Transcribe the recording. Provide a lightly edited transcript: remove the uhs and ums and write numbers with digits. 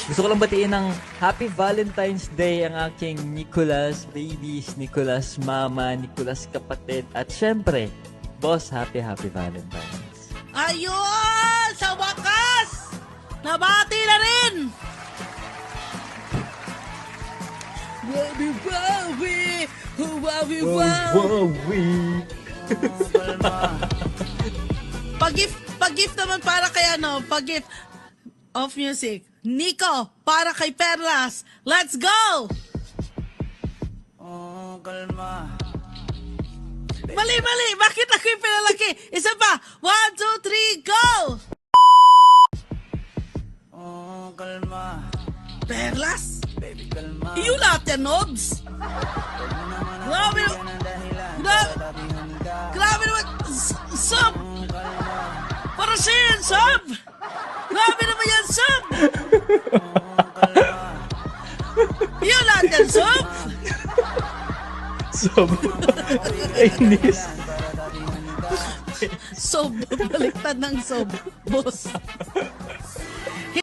Gusto ko lang batiin ng Happy Valentine's Day ang aking Nicolas babies, Nicolas mama, Nicolas kapatid, at syempre, boss, happy Valentine's. Ayun! Sa wakas! Nabati na rin! Wawi, wawi! Wawi, wawi! Pag-gift naman para kay pag-gift of music. Nico, para kay Perlas. Let's go! Oh, kalma. Mali! Bakit ako yung pinalaki? Isa pa! 1, 2, 3, go! Oh, kalma. Perlas? Baby, kalma. Iyo lahat yan, Nobs! Grabe naman! Grabe naman! Sob! Para siya yan, Sob! Grabe naman yan, Sob! Iyo lahat yan, Sob! Sob, inis. Sob, baliktad ng Sob. Boss.